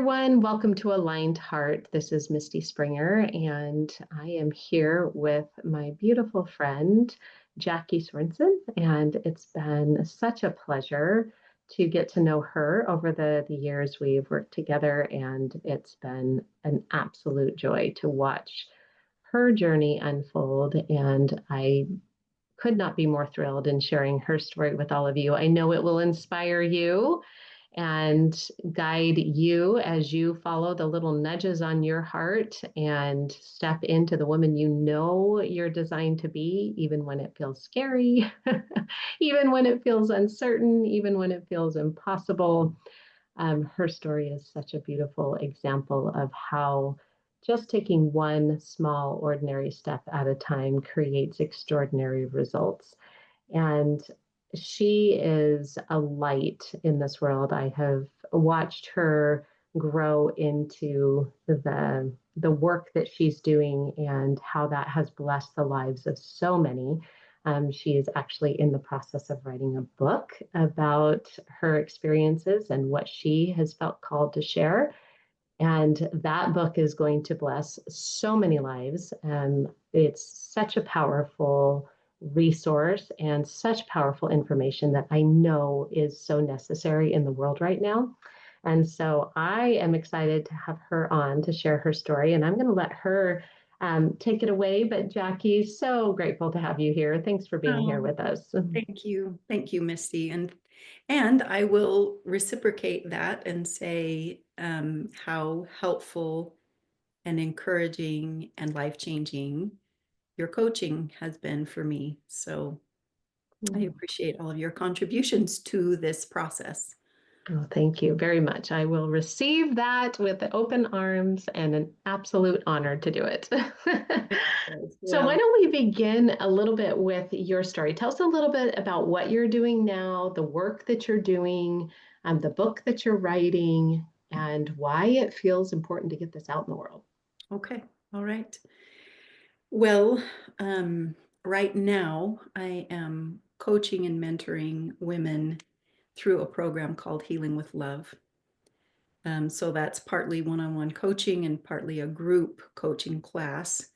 everyone. Welcome to Aligned Heart. This is Misty Springer, and I am here with my beautiful friend, Jacque Sorenson. And it's been such a pleasure to get to know her over the years we've worked together. And it's been an absolute joy to watch her journey unfold. And I could not be more thrilled in sharing her story with all of you. I know it will inspire you and guide you as you follow the little nudges on your heart and step into the woman you know you're designed to be, even when it feels scary, even when it feels uncertain, even when it feels impossible. Her story is such a beautiful example of how just taking one small, ordinary step at a time creates extraordinary results. And she is a light in this world. I have watched her grow into the work that she's doing and how that has blessed the lives of so many. She is actually in the process of writing a book about her experiences and what she has felt called to share. And that book is going to bless so many lives. It's such a powerful resource and such powerful information that I know is so necessary in the world right now. And so I am excited to have her on to share her story. And I'm going to let her take it away. But Jacque, so grateful to have you here. Thanks for being here Oh, with us. thank you. Thank you, Misty. And I will reciprocate that and say how helpful and encouraging and life-changing your coaching has been for me. So I appreciate all of your contributions to this process. Oh, thank you very much. I will receive that with open arms and an absolute honor to do it. So, why Well, don't we begin a little bit with your story? Tell us a little bit about what you're doing now, the work that you're doing, the book that you're writing, and why it feels important to get this out in the world. okay. All right. Well, right now I am coaching and mentoring women through a program called Healing with Love. So that's partly one-on-one coaching and partly a group coaching class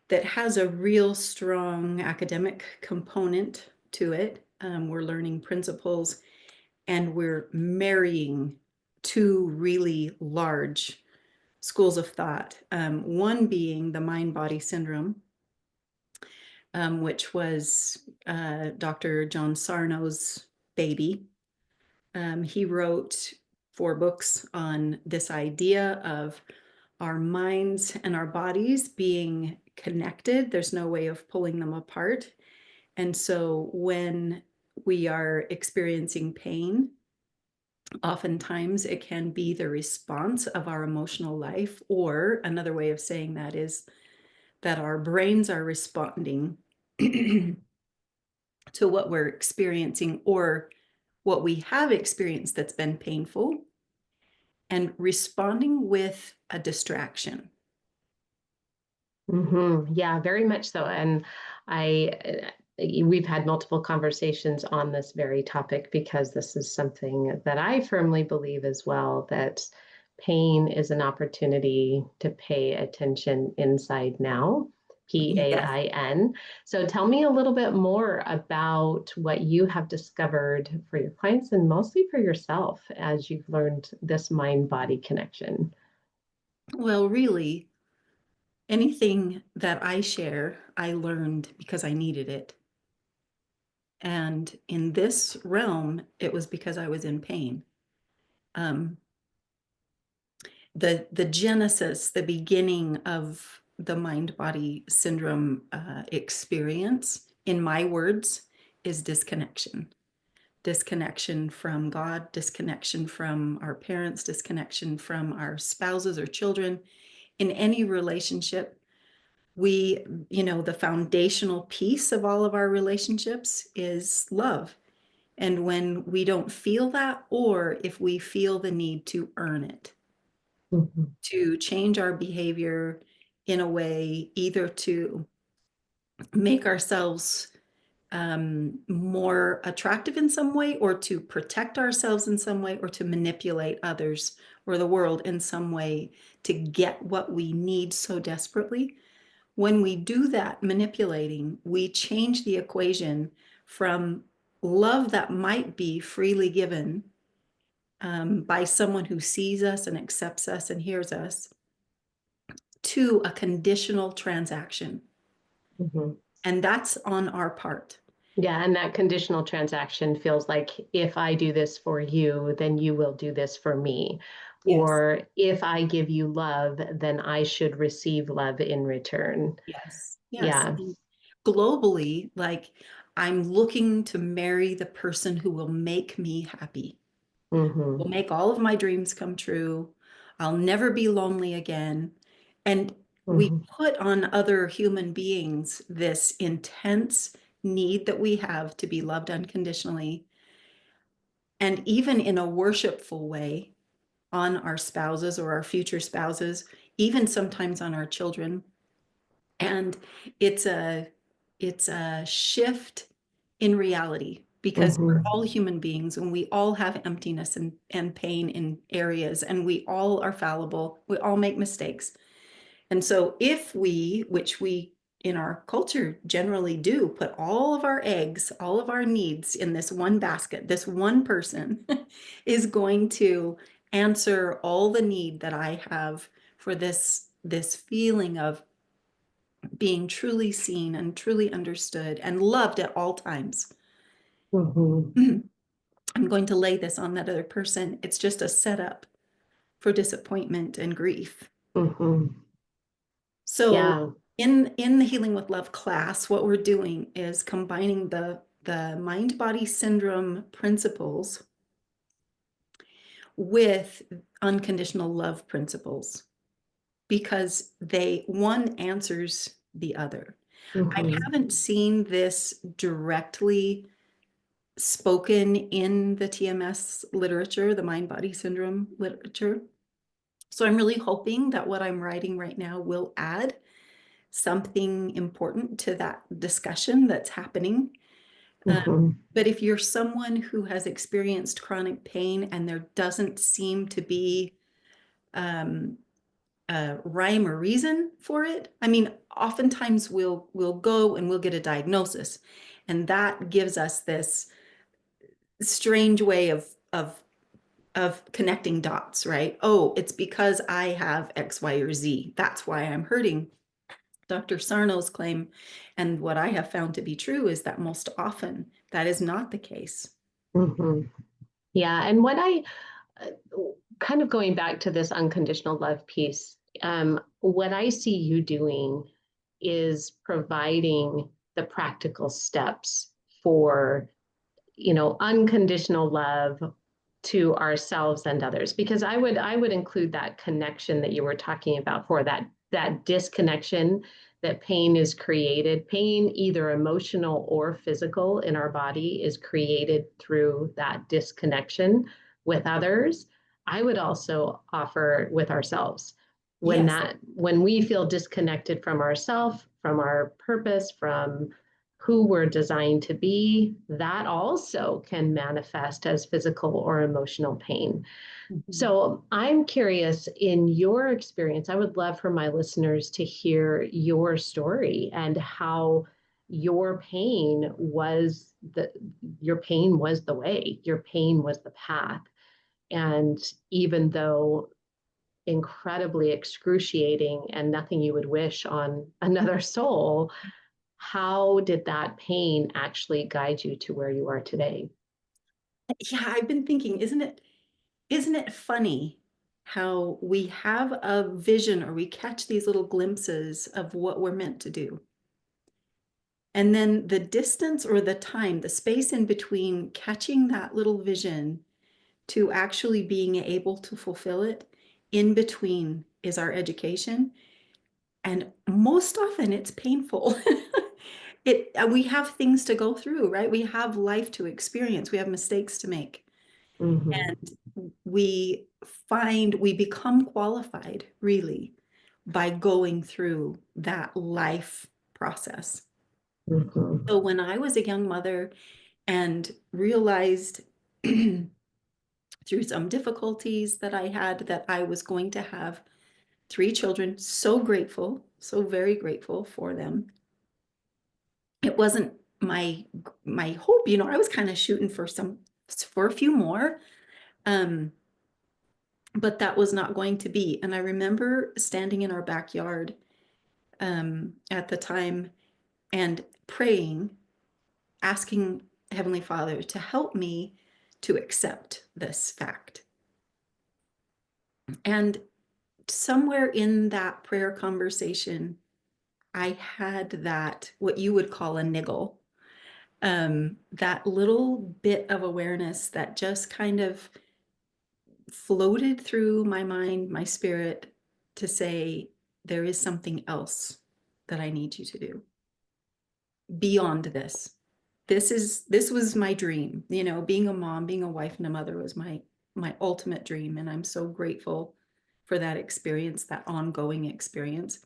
that has a real strong academic component to it. We're learning principles and we're marrying two really large schools of thought. One being the mind-body syndrome, which was Dr. John Sarno's baby. He wrote 4 books on this idea of our minds and our bodies being connected. There's no way of pulling them apart. And so when we are experiencing pain, oftentimes it can be the response of our emotional life, or another way of saying that is that our brains are responding to what we're experiencing or what we have experienced that's been painful and responding with a distraction. Yeah, very much so. And we've had multiple conversations on this very topic because this is something that I firmly believe as well, that pain is an opportunity to pay attention inside now, Yes. PAIN. So tell me a little bit more about what you have discovered for your clients and mostly for yourself as you've learned this mind-body connection. Well, really, anything that I share, I learned because I needed it. And in this realm, it was because I was in pain. Um, the genesis, the beginning of the mind-body syndrome experience, in my words, is disconnection. Disconnection from God, disconnection from our parents, disconnection from our spouses or children. In any relationship, the foundational piece of all of our relationships is love. And when we don't feel that, or if we feel the need to earn it, Mhm. to change our behavior in a way either to make ourselves more attractive in some way, or to protect ourselves in some way, or to manipulate others, or the world in some way to get what we need so desperately. When we do that manipulating, we change the equation from love that might be freely given by someone who sees us and accepts us and hears us to a conditional transaction. Mhm. And that's on our part. Yeah, and that conditional transaction feels like if I do this for you, then you will do this for me. Yes. Or if I give you love, then I should receive love in return. Yes. Yes. Yeah. And globally, like I'm looking to marry the person who will make me happy, will Hmm. make all of my dreams come true. I'll never be lonely again. And we Hmm. put on other human beings this intense need that we have to be loved unconditionally. And even in a worshipful way, on our spouses or our future spouses, even sometimes on our children. And it's a it's a shift in reality because we're Hmm. all human beings and we all have emptiness and pain in areas and we all are fallible. We all make mistakes. And so if we, which we in our culture generally do, put all of our eggs, all of our needs in this one basket, this one person is going to answer all the need that I have for this feeling of being truly seen and truly understood and loved at all times. Hmm. I'm going to lay this on that other person. It's just a setup for disappointment and grief. Hmm. So Yeah. in the Healing with Love class, what we're doing is combining the mind body syndrome principles with unconditional love principles because they one answers the other. I Hmm. haven't seen this directly spoken in the TMS literature, the mind body syndrome literature. So I'm really hoping that what I'm writing right now will add something important to that discussion that's happening. Um, Hmm. but if you're someone who has experienced chronic pain and there doesn't seem to be um, a rhyme or reason for it, I mean, oftentimes we'll go and we'll get a diagnosis, and that gives us this strange way of connecting dots, right? Oh, it's because I have X, Y, or Z. That's why I'm hurting. Dr. Sarno's claim, and what I have found to be true, is that most often that is not the case. Hmm. Yeah. And what I uh, kind of going back to this unconditional love piece, what I see you doing is providing the practical steps for, unconditional love to ourselves and others, because I would include that connection that you were talking about, for that disconnection that pain is created. Pain, either emotional or physical, in our body is created through that disconnection with others. I would also offer with ourselves, Yes. when we feel disconnected from ourselves, from our purpose, from who we're designed to be, that also can manifest as physical or emotional pain. Mhm. So I'm curious, in your experience, I would love for my listeners to hear your story and how your pain was the way, your pain was the path. And even though incredibly excruciating and nothing you would wish on another soul, how did that pain actually guide you to where you are today? Yeah, I've been thinking, isn't it funny how we have a vision or we catch these little glimpses of what we're meant to do? And then the distance or the time, the space in between catching that little vision to actually being able to fulfill it, in between is our education. And most often it's painful. We have things to go through, right? We have life to experience. We have mistakes to make. Hmm. And we become qualified really by going through that life process. Hmm. So when I was a young mother and realized through some difficulties that I had, that I was going to have 3 children. So grateful, so very grateful for them. It wasn't my hope, I was kind of shooting for a few more. Um, but that was not going to be. And I remember standing in our backyard at the time and praying, asking Heavenly Father to help me to accept this fact. And somewhere in that prayer conversation, I had that, what you would call a niggle, that little bit of awareness that just kind of floated through my mind, my spirit, to say, there is something else that I need you to do beyond this. This was my dream. Being a mom, being a wife and a mother was my ultimate dream. And I'm so grateful for that experience, that ongoing experience.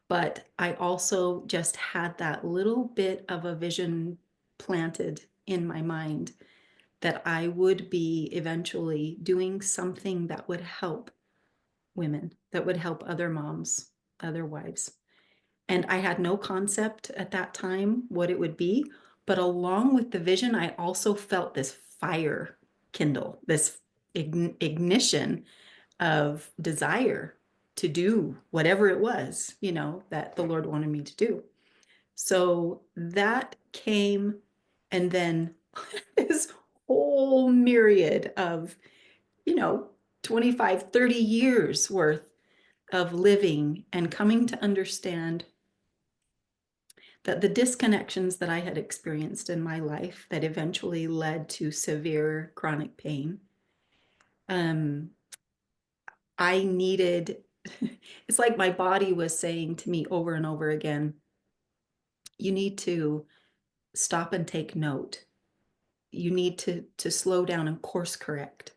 But I also just had that little bit of a vision planted in my mind that I would be eventually doing something that would help women, that would help other moms, other wives. And I had no concept at that time what it would be. But along with the vision, I also felt this fire kindle, this ignition of desire to do whatever it was, that the Lord wanted me to do. So that came, and then this whole myriad of, you know, 25, 30 years worth of living and coming to understand that the disconnections that I had experienced in my life that eventually led to severe chronic pain, um, I needed, it's like my body was saying to me over and over again, you need to stop and take note. You need to slow down and course correct.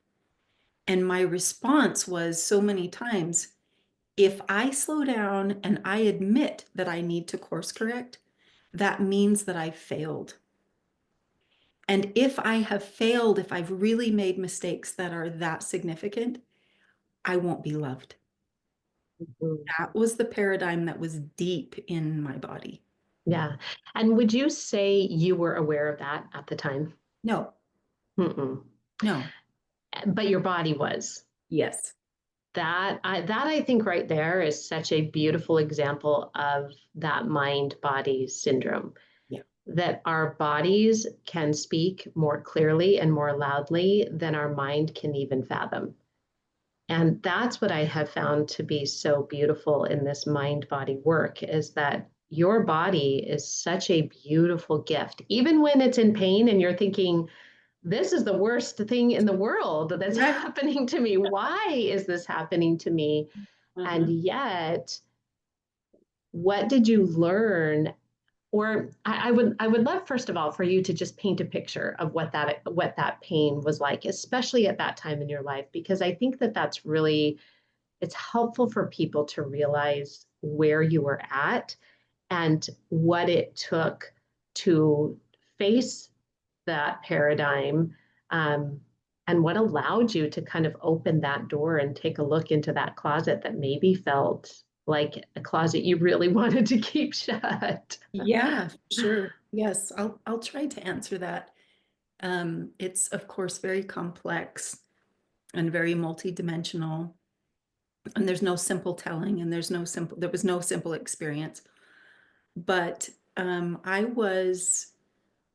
And my response was so many times, if I slow down and I admit that I need to course correct, that means that I've failed. And if I have failed, if I've really made mistakes that are that significant, I won't be loved. Mhm. That was the paradigm that was deep in my body. Yeah. And would you say you were aware of that at the time? No, Mm-mm. no, But your body was. yes. That I think right there is such a beautiful example of that mind body syndrome, Yeah. that our bodies can speak more clearly and more loudly than our mind can even fathom. And that's what I have found to be so beautiful in this mind body work, is that your body is such a beautiful gift. Even when it's in pain and you're thinking, this is the worst thing in the world that's Right. happening to me. Why is this happening to me? And Uh-huh. yet, what did you learn? Or I would love, first of all, for you to just paint a picture of what that pain was like, especially at that time in your life, because I think that that's really, it's helpful for people to realize where you were at and what it took to face that paradigm, um, and what allowed you to kind of open that door and take a look into that closet that maybe felt like a closet you really wanted to keep shut. Yeah, sure. Yes, I'll try to answer that. It's of course very complex and very multidimensional, and there's no simple telling, and there was no simple experience. But I was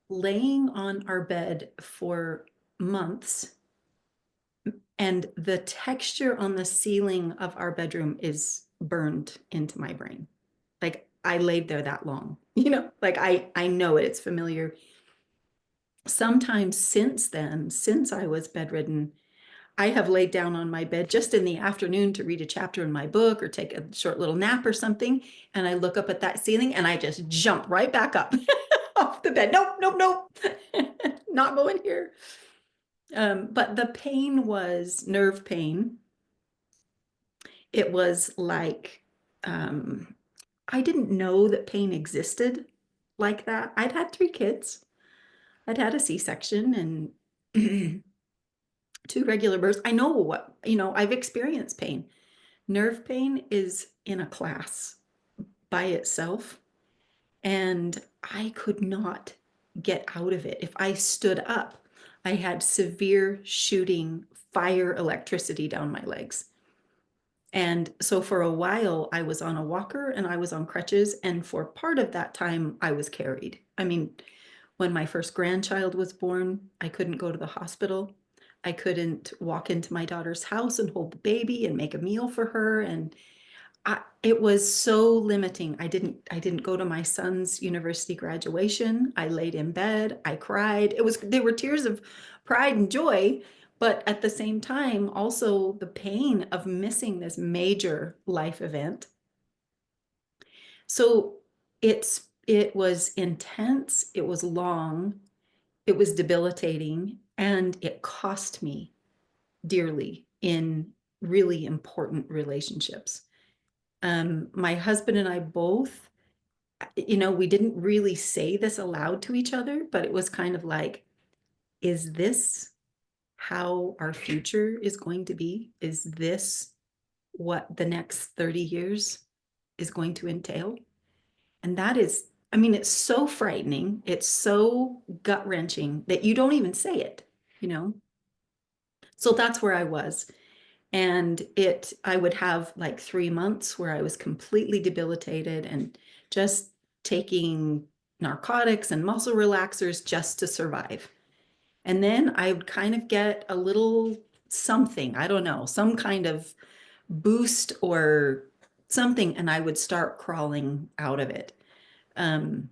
laying on our bed for months, and the texture on the ceiling of our bedroom is burned into my brain. Like I laid there that long, like I know it, it's familiar. Sometimes since then, since I was bedridden, I have laid down on my bed just in the afternoon to read a chapter in my book or take a short little nap or something. And I look up at that ceiling and I just jump right back up off the bed. Nope, nope, nope. Not going here. But the pain was nerve pain. It was like, I didn't know that pain existed like that. I'd had 3 kids. I'd had a C-section, and 2 regular births. I know what, I've experienced pain. Nerve pain is in a class by itself, and I could not get out of it. If I stood up, I had severe shooting fire electricity down my legs. And so for a while, I was on a walker and I was on crutches. And for part of that time, I was carried. I mean, when my first grandchild was born, I couldn't go to the hospital. I couldn't walk into my daughter's house and hold the baby and make a meal for her. And it was so limiting. I didn't go to my son's university graduation. I laid in bed. I cried. There were tears of pride and joy, but at the same time, also the pain of missing this major life event. So it was intense, it was long, it was debilitating, and it cost me dearly in really important relationships. My husband and I both, we didn't really say this aloud to each other, but it was kind of like, is this how our future is going to be? Is this what the next 30 years is going to entail? And that is, I mean, it's so frightening. It's so gut wrenching that you don't even say it, you know? So that's where I was. And I would have like 3 months where I was completely debilitated and just taking narcotics and muscle relaxers just to survive. And then I would kind of get a little something, I don't know, some kind of boost or something, and I would start crawling out of it. Um,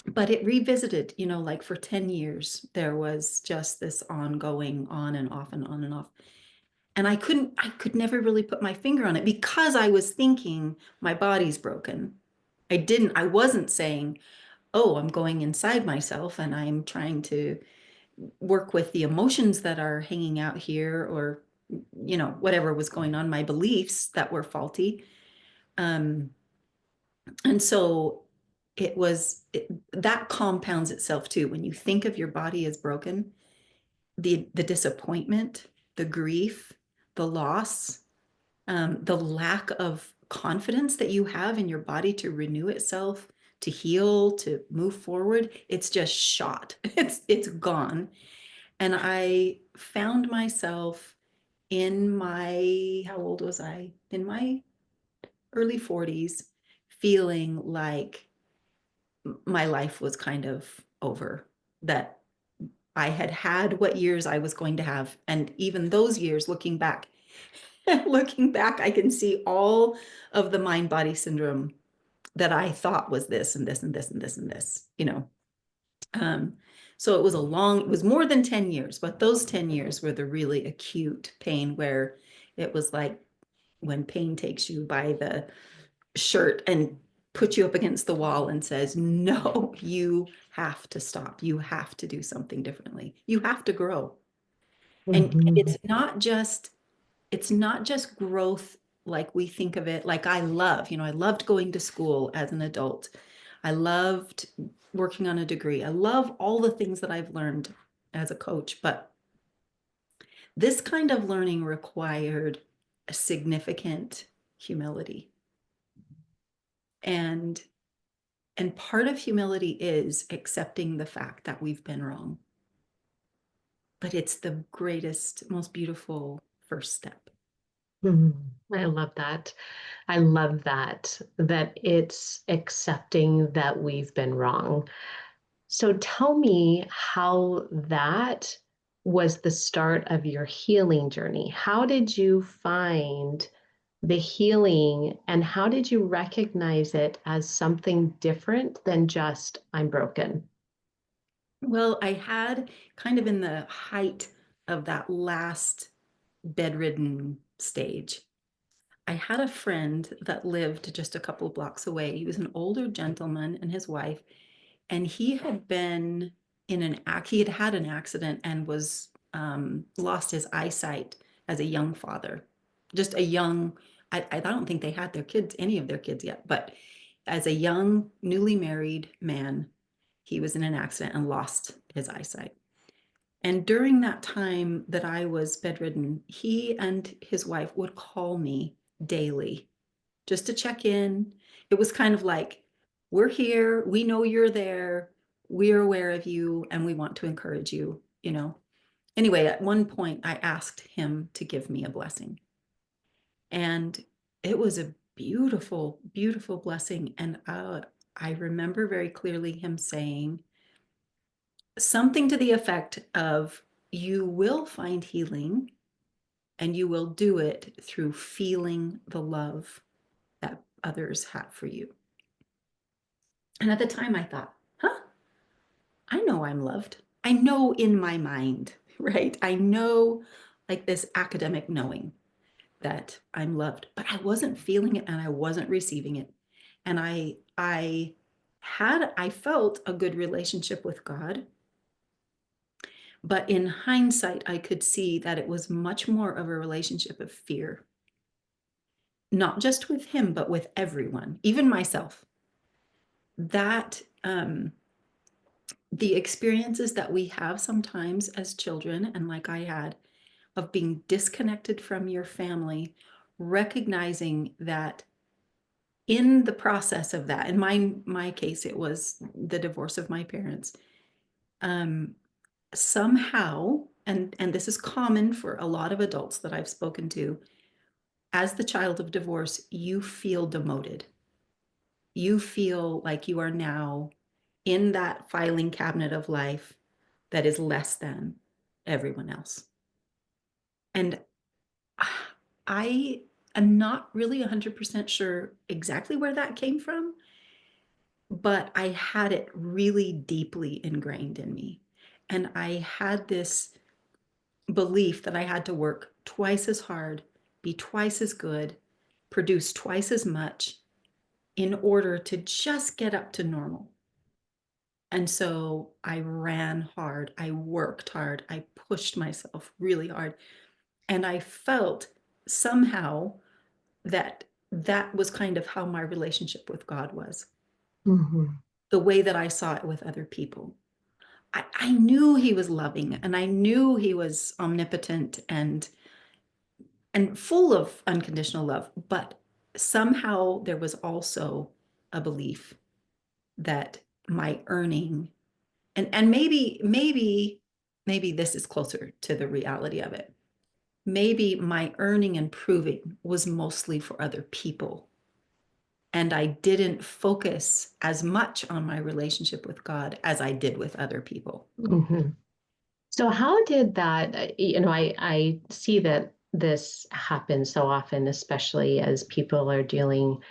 but it revisited, like for 10 years, there was just this ongoing on and off and on and off. And I could never really put my finger on it because I was thinking my body's broken. I wasn't saying, oh, I'm going inside myself and I'm trying to work with the emotions that are hanging out here, or, whatever was going on, my beliefs that were faulty. Um, and so that compounds itself too. When you think of your body as broken, the disappointment, the grief, the loss, the lack of confidence that you have in your body to renew itself, to heal, to move forward, it's just shot. It's gone. And I found myself how old was I? In my early 40s, feeling like my life was kind of over, that I had had what years I was going to have. And even those years, looking back, looking back, I can see all of the mind body syndrome that I thought was this and this and this and this and this. Um, so it was more than 10 years, but those 10 years were the really acute pain where it was like when pain takes you by the shirt and puts you up against the wall and says, no, you have to stop. You have to do something differently. You have to grow. And Mhm. it's not just growth like we think of it. Like I loved going to school as an adult. I loved working on a degree. I love all the things that I've learned as a coach, but this kind of learning required a significant humility. And part of humility is accepting the fact that we've been wrong. But it's the greatest, most beautiful first step. Mhm. I love that. I love that it's accepting that we've been wrong. So tell me how that was the start of your healing journey. How did you find the healing and how did you recognize it as something different than just I'm broken? Well, I had kind of in the height of that last bedridden stage, I had a friend that lived just a couple of blocks away. He was an older gentleman and his wife, and he had been he had had an accident and was lost his eyesight as a young father. Just a young, I don't think they had any of their kids yet, but as a young, newly married man, he was in an accident and lost his eyesight. And during that time that I was bedridden, he and his wife would call me daily just to check in. It was kind of like, we're here, we know you're there, we're aware of you, and we want to encourage you, you know. Anyway, at one point, I asked him to give me a blessing. And it was a beautiful, beautiful blessing. And I remember very clearly him saying something to the effect of, you will find healing and you will do it through feeling the love that others have for you. And at the time I thought, huh, I know I'm loved. I know in my mind, right? I know, like, this academic knowing that I'm loved, but I wasn't feeling it and I wasn't receiving it. And I felt a good relationship with God, but in hindsight, I could see that it was much more of a relationship of fear, not just with him, but with everyone, even myself. That the experiences that we have sometimes as children, and like I had, of being disconnected from your family, recognizing that in the process of that, in my case, it was the divorce of my parents. Um, Somehow, and this is common for a lot of adults that I've spoken to, as the child of divorce, you feel demoted. You feel like you are now in that filing cabinet of life that is less than everyone else. And I am not really 100% sure exactly where that came from, but I had it really deeply ingrained in me. And I had this belief that I had to work twice as hard, be twice as good, produce twice as much in order to just get up to normal. And so I ran hard, I worked hard, I pushed myself really hard. And I felt somehow that that was kind of how my relationship with God was, Mhm. the way that I saw it with other people. I knew he was loving and I knew he was omnipotent and full of unconditional love, but somehow there was also a belief that my earning and maybe this is closer to the reality of it. Maybe my earning and proving was mostly for other people. And I didn't focus as much on my relationship with God as I did with other people. Mhm. So how did that, I see that this happens so often, especially as people are dealing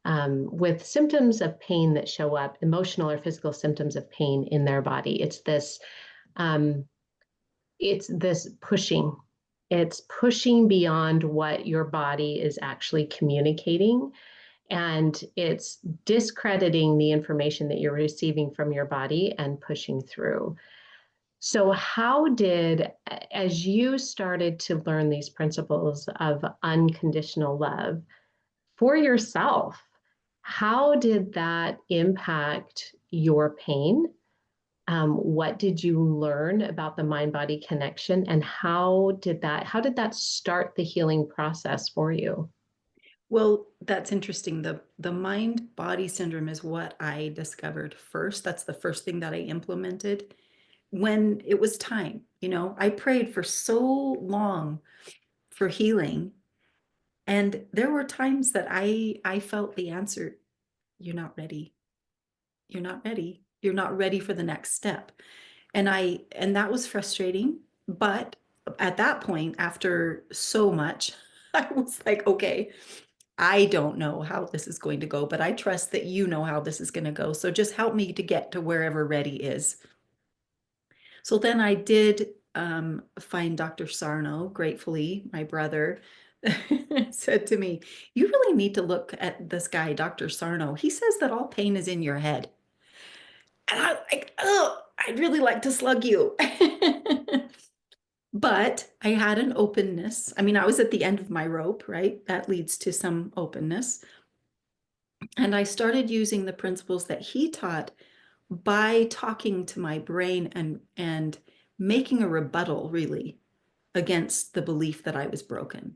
with symptoms of pain that show up, emotional or physical symptoms of pain in their body. Um, it's this pushing. It's pushing beyond what your body is actually communicating, and it's discrediting the information that you're receiving from your body and pushing through. So, how did, as you started to learn these principles of unconditional love for yourself, how did that impact your pain? What did you learn about the mind body connection, and how did that start the healing process for you? Well, that's interesting. The mind body syndrome is what I discovered first. That's the first thing that I implemented when it was time. You know, I prayed for so long for healing, and there were times that I felt the answer, you're not ready. You're not ready. You're not ready for the next step. And that was frustrating, but at that point after so much, I was like, okay, I don't know how this is going to go, but I trust that you know how this is going to go. So just help me to get to wherever ready is. So then I did find Dr. Sarno, gratefully, my brother said to me, you really need to look at this guy, Dr. Sarno. He says that all pain is in your head. And I'm like, oh, I'd really like to slug you. But I had an openness. I mean, I was at the end of my rope, right? That leads to some openness. And I started using the principles that he taught by talking to my brain and making a rebuttal really against the belief that I was broken.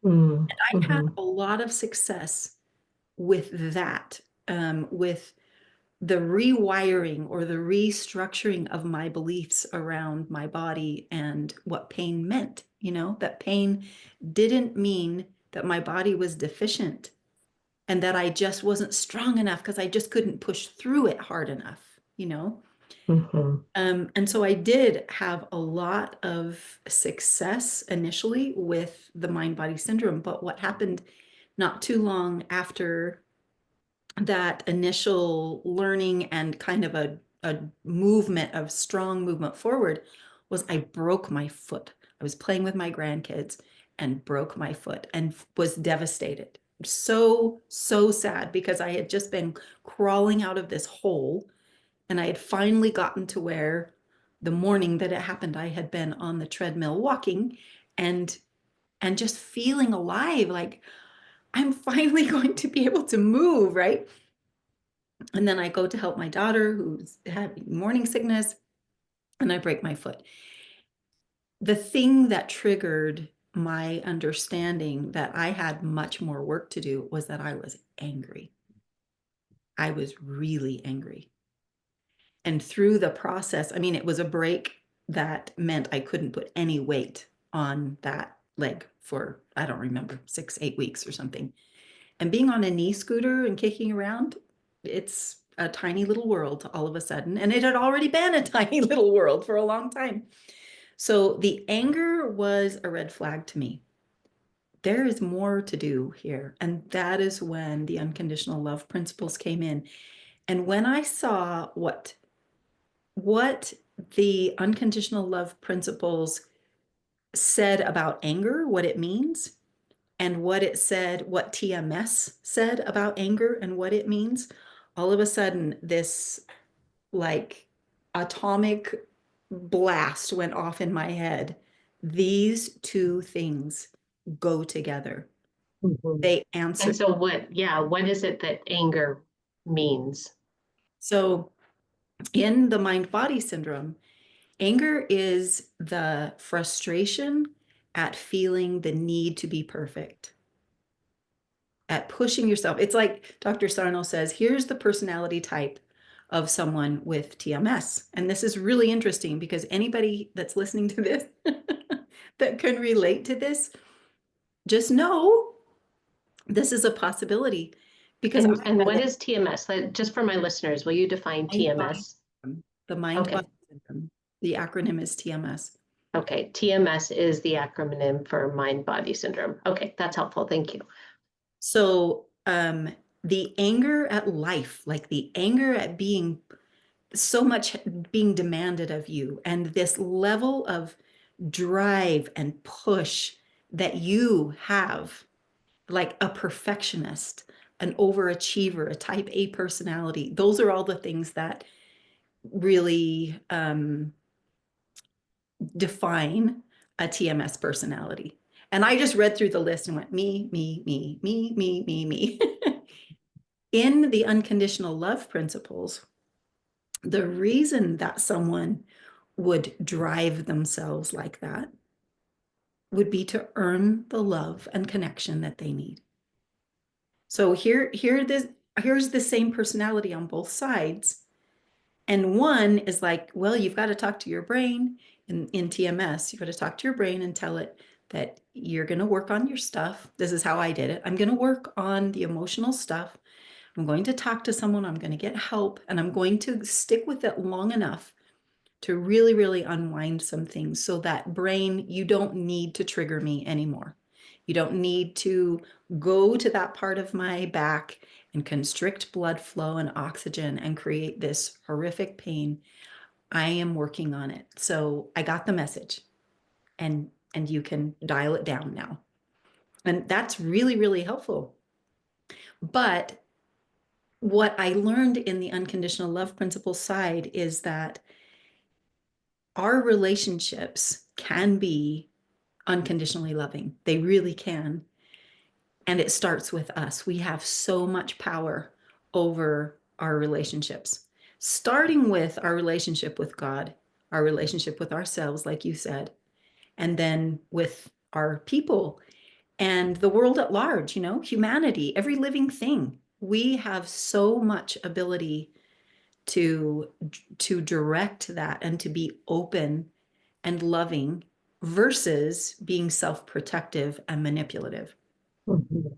Mm, And I had mhm, a lot of success with that, with the rewiring or the restructuring of my beliefs around my body and what pain meant, that pain didn't mean that my body was deficient and that I just wasn't strong enough because I just couldn't push through it hard enough. mhm, And so I did have a lot of success initially with the mind body syndrome. But what happened not too long after that initial learning and kind of a movement of strong movement forward was I broke my foot. I was playing with my grandkids and broke my foot and was devastated. So, so sad because I had just been crawling out of this hole and I had finally gotten to where the morning that it happened, I had been on the treadmill walking and just feeling alive, like I'm finally going to be able to move, right? And then I go to help my daughter who's had morning sickness and I break my foot. The thing that triggered my understanding that I had much more work to do was that I was angry. I was really angry. And through the process, I mean, it was a break that meant I couldn't put any weight on that leg for, I don't remember, 6, 8 weeks or something. And being on a knee scooter and kicking around, it's a tiny little world all of a sudden. And it had already been a tiny little world for a long time. So the anger was a red flag to me. There is more to do here. And that is when the unconditional love principles came in. And when I saw what the unconditional love principles said about anger, what it means, and what it said, what TMS said about anger and what it means, all of a sudden, this like atomic blast went off in my head. These two things go together. mhm. They And answer. so what is it that anger means? So, in the mind body syndrome, anger is the frustration at feeling the need to be perfect, at pushing yourself. It's like Dr. Sarno says, here's the personality type of someone with TMS. And this is really interesting because anybody that's listening to this that can relate to this, just know this is a possibility because I And had what that is TMS? Just for my listeners, will you define mind body TMS? syndrome, the mind body Okay. syndrome. The acronym is TMS. Okay. TMS is the acronym for mind body syndrome. Okay, that's helpful. Thank you. So, the anger at life, like the anger at being so much being demanded of you, and this level of drive and push that you have, like a perfectionist, an overachiever, a type A personality. Those are all the things that really define a TMS personality. And I just read through the list and went, me, me, me, me, me, me, me. In the unconditional love principles, the reason that someone would drive themselves like that would be to earn the love and connection that they need. So here's the same personality on both sides. And one is like, well, you've got to talk to your brain in TMS. You've got to talk to your brain and tell it that you're going to work on your stuff. This is how I did it. I'm going to work on the emotional stuff. I'm going to talk to someone. I'm going to get help and I'm going to stick with it long enough to really, really unwind some things so that brain, you don't need to trigger me anymore. You don't need to go to that part of my back and constrict blood flow and oxygen and create this horrific pain. I am working on it. So I got the message and you can dial it down now. And that's really, really helpful. But what I learned in the unconditional love principle side is that our relationships can be unconditionally loving. They really can. And it starts with us. We have so much power over our relationships, starting with our relationship with God. our relationship with ourselves, like you said, and then with our people and the world at large, humanity, every living thing. We have so much ability to to direct that and to be open and loving versus being self-protective and manipulative. Mhm.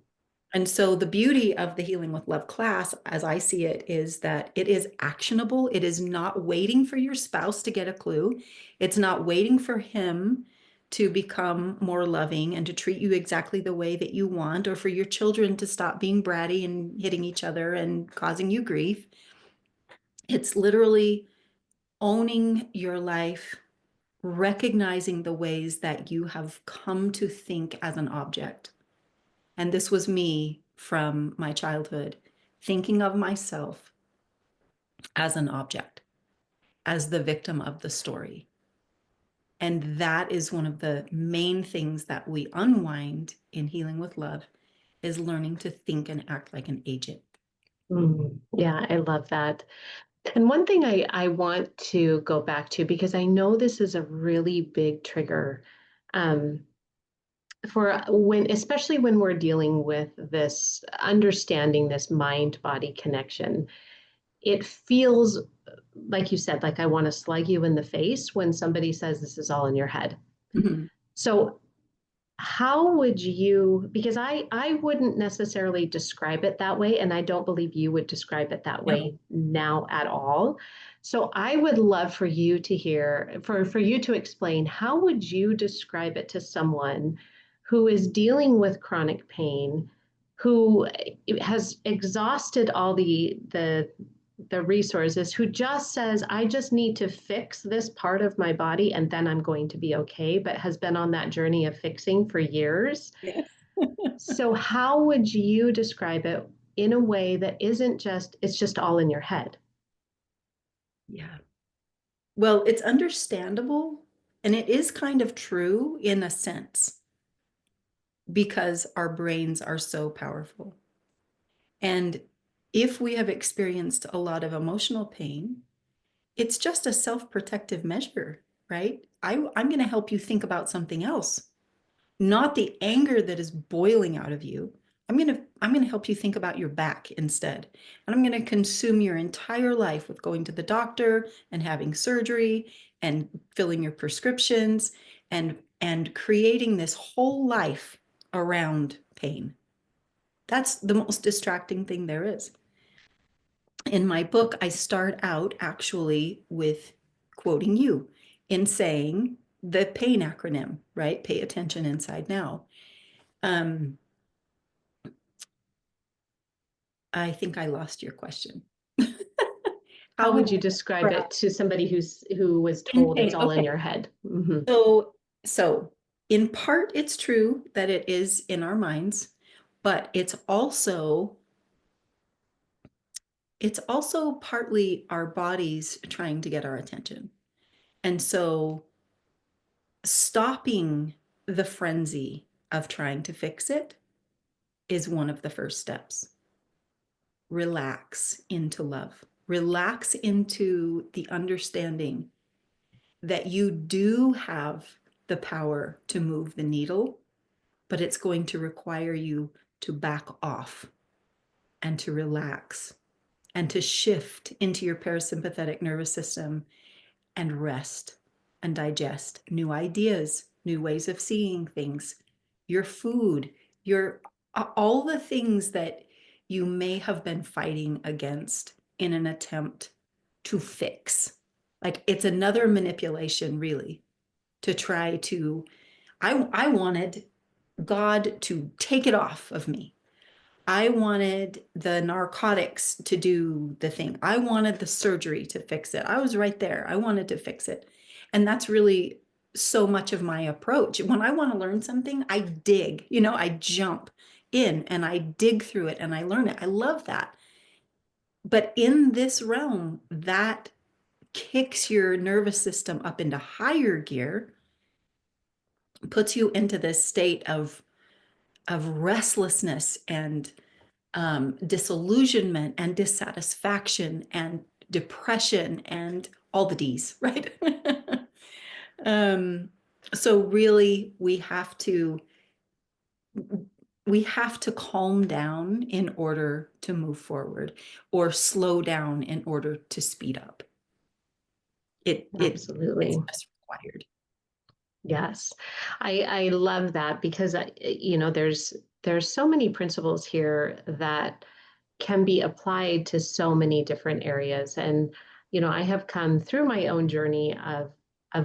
And so the beauty of the Healing with Love class, as I see it, is that it is actionable. It is not waiting for your spouse to get a clue. It's not waiting for him to become more loving and to treat you exactly the way that you want, or for your children to stop being bratty and hitting each other and causing you grief. It's literally owning your life, recognizing the ways that you have come to think as an object. And this was me from my childhood, thinking of myself as an object, as the victim of the story. And that is one of the main things that we unwind in Healing with Love, is learning to think and act like an agent. Yeah, I love that. And one thing I want to go back to, because I know this is a really big trigger um, for when, especially when we're dealing with this, understanding this mind body connection. It feels, like you said, like I want to slug you in the face when somebody says this is all in your head. Mm-hmm. So how would you, because I wouldn't necessarily describe it that way, and I don't believe you would describe it that Yep. way now at all. So I would love for you to hear, for you to explain, how would you describe it to someone who is dealing with chronic pain, who has exhausted all the resources, who just says, I just need to fix this part of my body and then I'm going to be okay, but has been on that journey of fixing for years. Yes. So, how would you describe it in a way that isn't just, it's just all in your head? Yeah. Well, it's understandable, and it is kind of true in a sense, because our brains are so powerful. And if we have experienced a lot of emotional pain, it's just a self-protective measure, right? I'm going to help you think about something else, not the anger that is boiling out of you. I'm going to help you think about your back instead. And I'm going to consume your entire life with going to the doctor and having surgery and filling your prescriptions and creating this whole life around pain. That's the most distracting thing there is. In my book, I start out actually with quoting you in saying the PAIN acronym, right? Pay attention inside now. Um, I think I lost your question. How How would would you I describe describe it to somebody who was in told it's pain? all in Okay, your head? Mm-hmm. so in part, it's true that it is in our minds, but it's also partly our bodies trying to get our attention. And so stopping the frenzy of trying to fix it is one of the first steps. Relax into love, relax into the understanding that you do have the power to move the needle, but it's going to require you to back off and to relax and to shift into your parasympathetic nervous system and rest and digest new ideas, new ways of seeing things, your food, your all the things that you may have been fighting against in an attempt to fix. Like, it's another manipulation, really, to try to. I wanted God to take it off of me. I wanted the narcotics to do the thing. I wanted the surgery to fix it. I was right there. I wanted to fix it. And that's really so much of my approach. When I want to learn something, I dig, I jump in and I dig through it and I learn it. I love that. But in this realm, that kicks your nervous system up into higher gear, puts you into this state of restlessness and disillusionment and dissatisfaction and depression and all the D's, right? um, so really we have to calm down in order to move forward, or slow down in order to speed up. It's Absolutely. just required. Yes. I love that because there's so many principles here that can be applied to so many different areas. And, I have come through my own journey of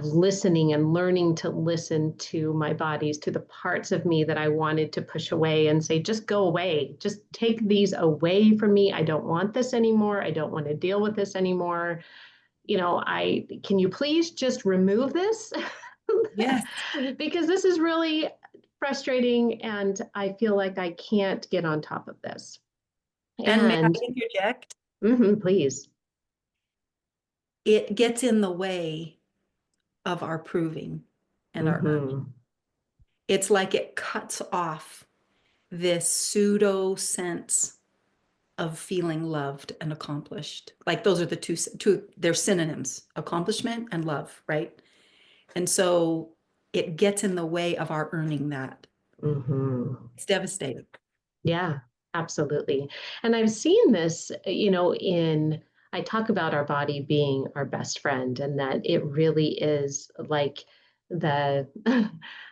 listening and learning to listen to my bodies, to the parts of me that I wanted to push away and say, just go away, just take these away from me. I don't want this anymore. I don't want to deal with this anymore. I can you please just remove this? Yes. Because this is really frustrating and I feel like I can't get on top of this. And may I And interject? please. It gets in the way of our proving and our earning. Hmm. It's like it cuts off this pseudo sense of feeling loved and accomplished. Like those are the two, they're synonyms, accomplishment and love, right? And so it gets in the way of our earning that. Hmm. It's devastating. Yeah, absolutely. And I've seen this, I talk about our body being our best friend and that it really is like the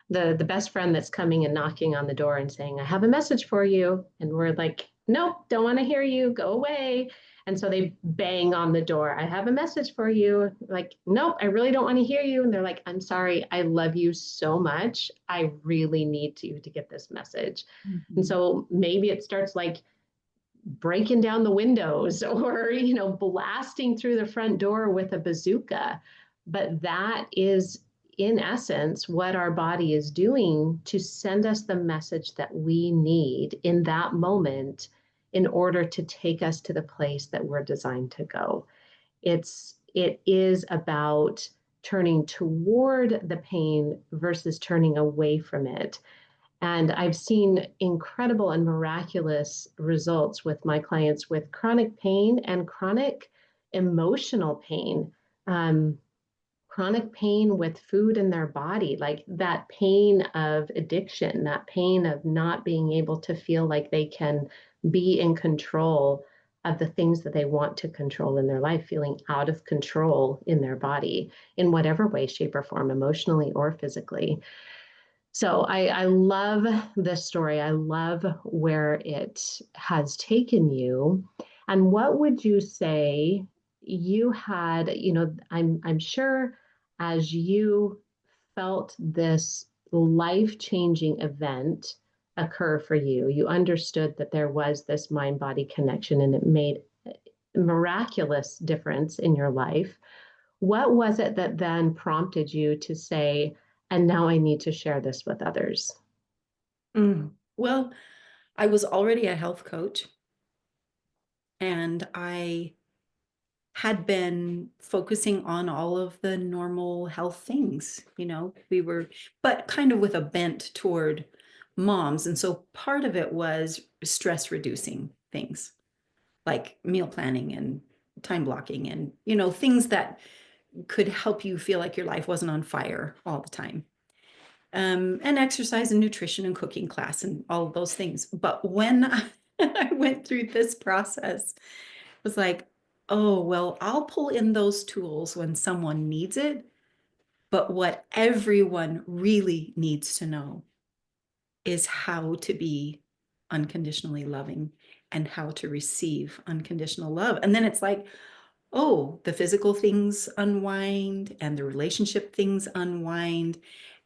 the best friend that's coming and knocking on the door and saying, I have a message for you. And we're like, nope, don't want to hear you, go away. And so they bang on the door. I have a message for you. Like, nope, I really don't want to hear you. And they're like, I'm sorry, I love you so much. I really need you to get this message. And Mhm. so maybe it starts like breaking down the windows or, blasting through the front door with a bazooka. But that is, in essence, what our body is doing to send us the message that we need in that moment in order to take us to the place that we're designed to go. It is about turning toward the pain versus turning away from it. And I've seen incredible and miraculous results with my clients with chronic pain and chronic emotional pain. Um, Chronic pain with food in their body, like that pain of addiction, that pain of not being able to feel like they can be in control of the things that they want to control in their life, feeling out of control in their body in whatever way, shape, or form, emotionally or physically. So I love this story. I love where it has taken you. And what would you say you had, I'm sure as you felt this life-changing event occur for you, you understood that there was this mind-body connection and it made a miraculous difference in your life. What was it that then prompted you to say, and now I need to share this with others? Well, I was already a health coach, and I had been focusing on all of the normal health things. But kind of with a bent toward moms. And so part of it was stress reducing things like meal planning and time blocking and, things that could help you feel like your life wasn't on fire all the time. And exercise and nutrition and cooking class and all of those things. But when I went through this process, was like, oh, well, I'll pull in those tools when someone needs it. But what everyone really needs to know is how to be unconditionally loving and how to receive unconditional love. And then it's like, oh, the physical things unwind and the relationship things unwind.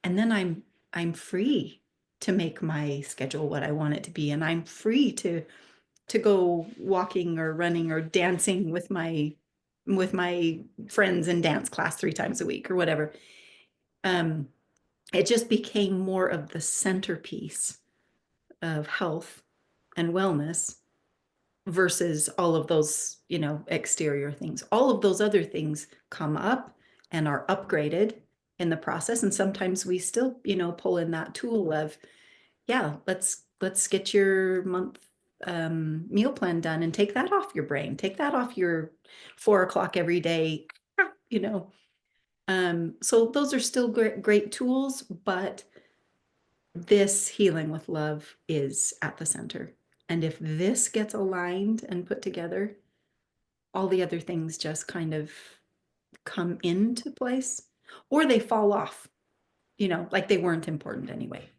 And then I'm free to make my schedule what I want it to be. And I'm free to go walking or running or dancing with my friends in dance class 3 times a week or whatever. Um, it just became more of the centerpiece of health and wellness versus all of those, exterior things. All of those other things come up and are upgraded in the process. And sometimes we still, pull in that tool of, yeah, let's get your month meal plan done and take that off your brain. Take that off your 4 o'clock every day. you know. So those are still great tools, but this healing with love is at the center. And if this gets aligned and put together, all the other things just kind of come into place, or they fall off, like they weren't important anyway.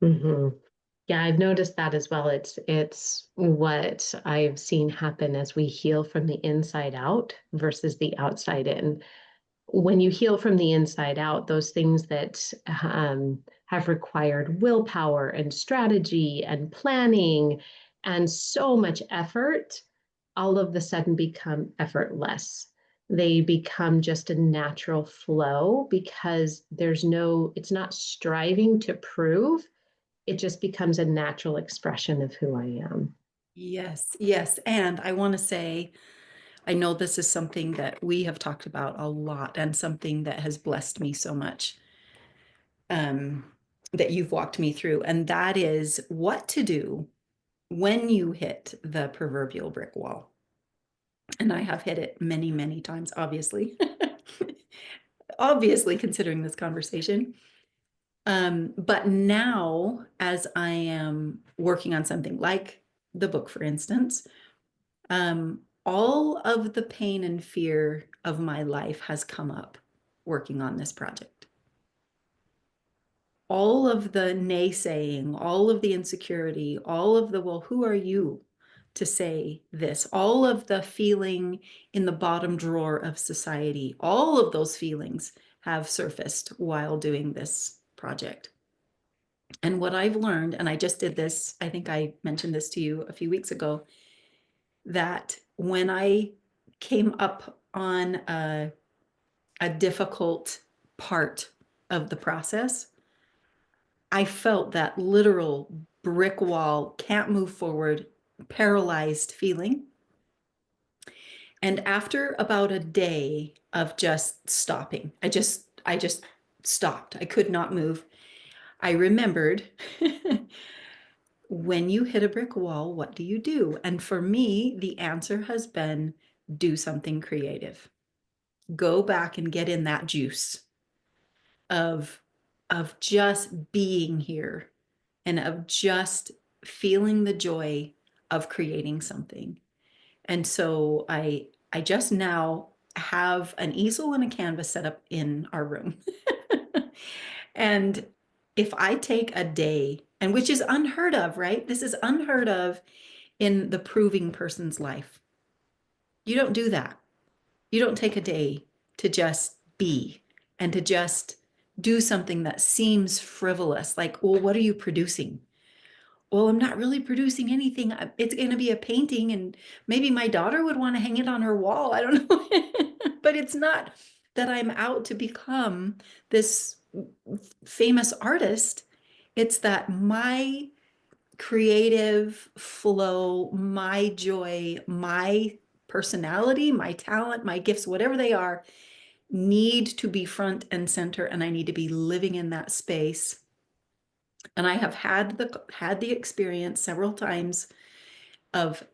Hmm. Yeah, I've noticed that as well. It's what I've seen happen as we heal from the inside out versus the outside in. When you heal from the inside out, those things that have required willpower and strategy and planning and so much effort, all of a sudden become effortless. They become just a natural flow because it's not striving to prove, it just becomes a natural expression of who I am. Yes, yes. And I want to say, I know this is something that we have talked about a lot and something that has blessed me so much, um, that you've walked me through. And that is what to do when you hit the proverbial brick wall. And I have hit it many, many times, obviously, obviously, considering this conversation. But now, as I am working on something like the book, for instance, all of the pain and fear of my life has come up working on this project. All of the naysaying, all of the insecurity, all of the, well, who are you to say this? All of the feeling in the bottom drawer of society, all of those feelings have surfaced while doing this project. And what I've learned, and I just did this, I think I mentioned this to you a few weeks ago, that when I came up on a difficult part of the process, I felt that literal brick wall, can't move forward, paralyzed feeling. And after about a day of just stopping, I just stopped. I could not move. I remembered when you hit a brick wall, what do you do? And for me, the answer has been do something creative. Go back and get in that juice of just being here and of just feeling the joy of creating something. And so I just now have an easel and a canvas set up in our room. And if I take a day, and which is unheard of, right? This is unheard of in the proving person's life. You don't do that. You don't take a day to just be and to just do something that seems frivolous. Like, well, what are you producing? Well, I'm not really producing anything. It's going to be a painting, and maybe my daughter would want to hang it on her wall. I don't know. But it's not that I'm out to become this famous artist. It's that my creative flow, my joy, my personality, my talent, my gifts, whatever they are, need to be front and center, and I need to be living in that space. And I have had the experience several times of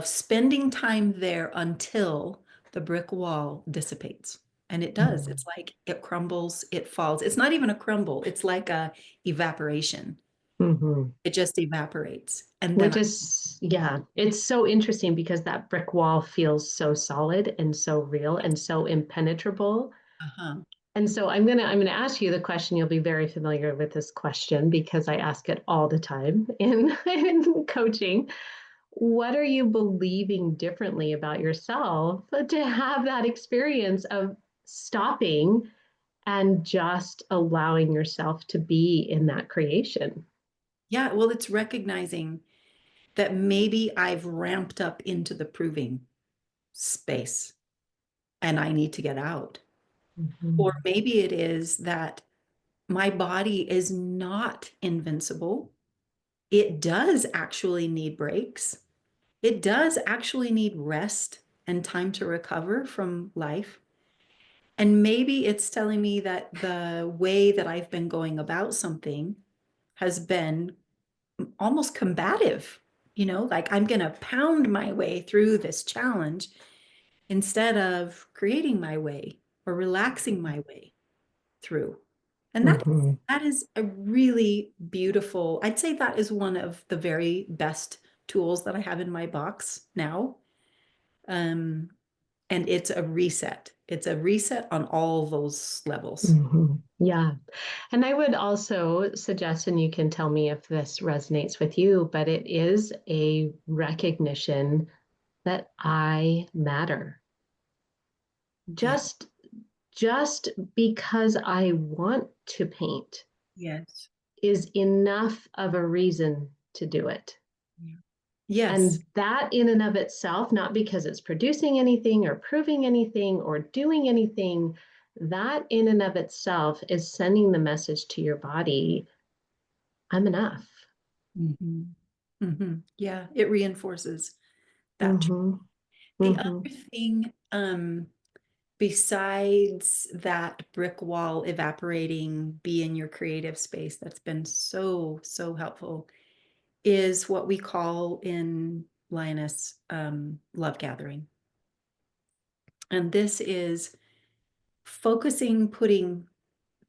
spending time there until the brick wall dissipates. And it does. It's like it crumbles, it falls. It's not even a crumble, it's like a evaporation. Mm-hmm. It just evaporates. And then Which is, yeah, it's so interesting because that brick wall feels so solid and so real and so impenetrable. uh-huh. And so I'm gonna ask you the question. You'll be very familiar with this question because I ask it all the time in coaching. What are you believing differently about yourself to have that experience of stopping and just allowing yourself to be in that creation? Yeah, well, it's recognizing that maybe I've ramped up into the proving space and I need to get out. Or Mhm. maybe it is that my body is not invincible. It does actually need breaks. It does actually need rest and time to recover from life. And maybe it's telling me that the way that I've been going about something has been almost combative, like I'm going to pound my way through this challenge. instead of creating my way or relaxing my way through. And Mhm. that is a really beautiful, I'd say that is one of the very best tools that I have in my box now. Um, and it's a reset. It's a reset on all those levels. Yeah. And I would also suggest, and you can tell me if this resonates with you, but it is a recognition that I matter. Yeah. Just just because I want to paint Yes. is enough of a reason to do it. Yeah. Yes. And that in and of itself, not because it's producing anything or proving anything or doing anything, that in and of itself is sending the message to your body, I'm enough. Mm-hmm. Mm-hmm. Yeah, it reinforces that. Mm-hmm. The Mm-hmm. other thing, besides that brick wall evaporating, be in your creative space, that's been so, so helpful, is what we call in Lioness love gathering. And this is focusing, putting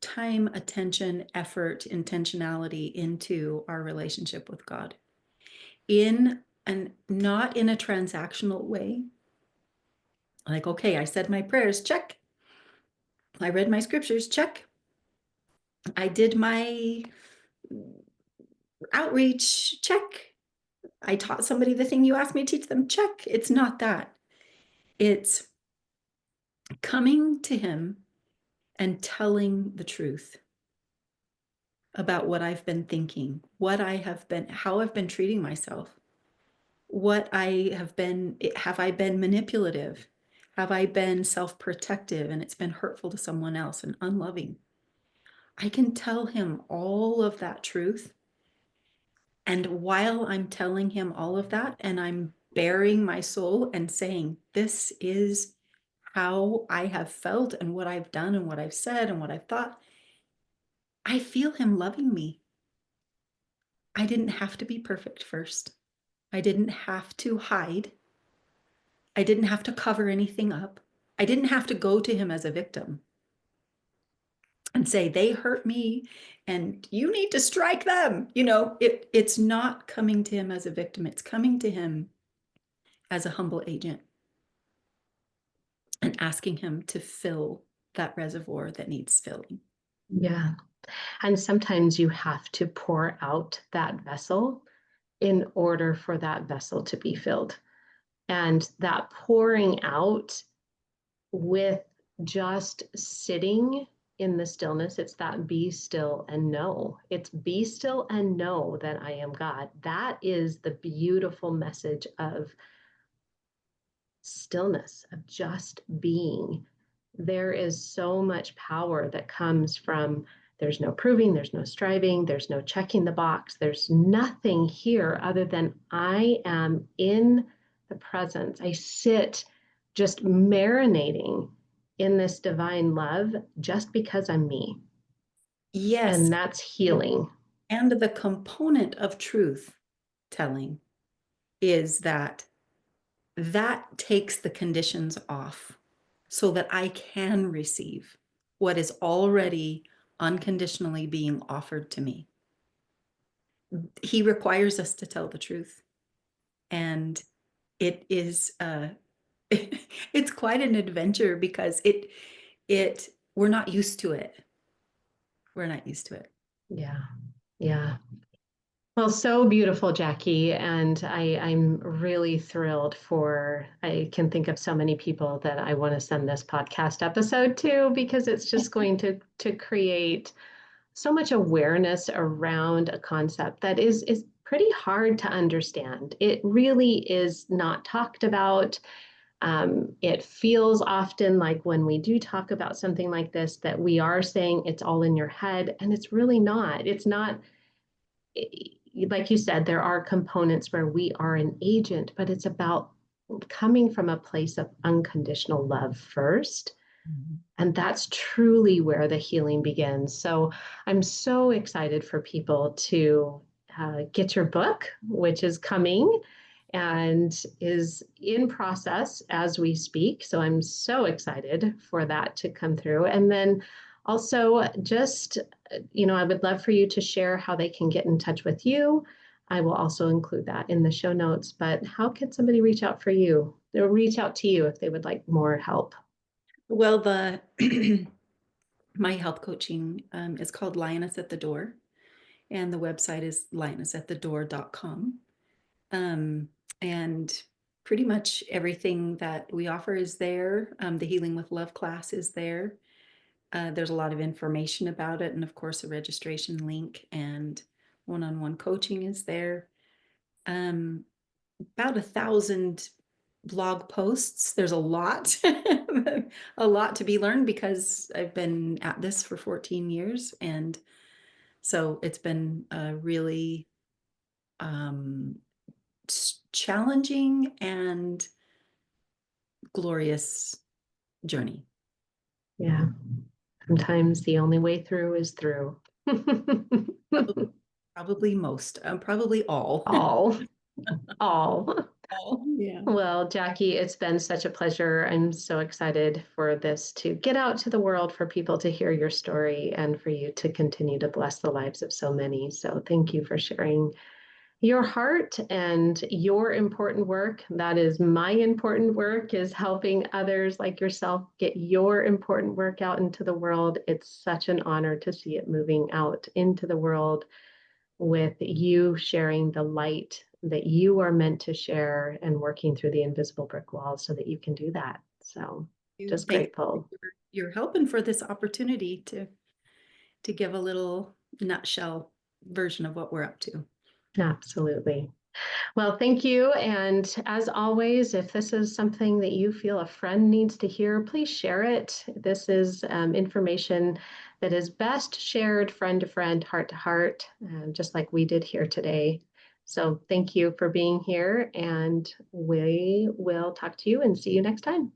time, attention, effort, intentionality into our relationship with God in and not in a transactional way. Like, okay, I said my prayers, check. I read my scriptures, check. I did my outreach, check. I taught somebody the thing you asked me to teach them, check. It's not that. It's coming to Him and telling the truth about what I've been thinking, what I have been, how I've been treating myself, what I have I been manipulative? Have I been self protective and it's been hurtful to someone else and unloving? I can tell him all of that truth. And while I'm telling him all of that, and I'm bearing my soul and saying, this is how I have felt and what I've done and what I've said and what I've thought, I feel him loving me. I didn't have to be perfect first. I didn't have to hide. I didn't have to cover anything up. I didn't have to go to him as a victim and say, they hurt me and you need to strike them. It's not coming to him as a victim. It's coming to him as a humble agent and asking him to fill that reservoir that needs filling. Yeah. And sometimes you have to pour out that vessel in order for that vessel to be filled. And that pouring out with just sitting in the stillness, it's that be still and know. It's be still and know that I am God. That is the beautiful message of stillness, of just being. There is so much power that comes from there's no proving, there's no striving, there's no checking the box, there's nothing here other than I am in the presence. I sit just marinating in this divine love just because I'm me. Yes. And that's healing. And the component of truth telling is that takes the conditions off so that I can receive what is already unconditionally being offered to me. He requires us to tell the truth. And it is it's quite an adventure because it we're not used to it. We're not used to it. Yeah. Yeah. Well, so beautiful, Jackie. And I'm really thrilled for, I can think of so many people that I want to send this podcast episode to because it's just going to create so much awareness around a concept that is pretty hard to understand. It really is not talked about. It feels often like when we do talk about something like this that we are saying it's all in your head, and it's really not. It's not like you said, there are components where we are an agent, but it's about coming from a place of unconditional love first. Mhm. And that's truly where the healing begins. So I'm so excited for people to get your book, which is coming, and is in process as we speak. So I'm so excited for that to come through. And then also, just, I would love for you to share how they can get in touch with you. I will also include that in the show notes, but how can somebody reach out for you? They'll reach out to you if they would like more help. Well, the my health coaching is called Lioness at the Door, and the website is lionessatthedoor.com. Um, and pretty much everything that we offer is there. The Healing with Love class is there. There's a lot of information about it, and of course, a registration link and one-on-one coaching is there. Um, about 1,000 blog posts. There's a lot, a lot to be learned because I've been at this for 14 years, and so it's been a really challenging and glorious journey. Yeah. Sometimes the only way through is through. Probably most, probably all. all, all. All, yeah. Well, Jackie, it's been such a pleasure. I'm so excited for this to get out to the world, for people to hear your story, and for you to continue to bless the lives of so many. So thank you for sharing your heart and your important work. That is my important work, is helping others like yourself get your important work out into the world. It's such an honor to see it moving out into the world, with you sharing the light that you are meant to share and working through the invisible brick walls so that you can do that. So just Thank you grateful. for your help and for this opportunity to give a little nutshell version of what we're up to. Absolutely. Well, thank you. And as always, if this is something that you feel a friend needs to hear, please share it. This is information that is best shared friend to friend, heart to heart, just like we did here today. So thank you for being here, and we will talk to you and see you next time.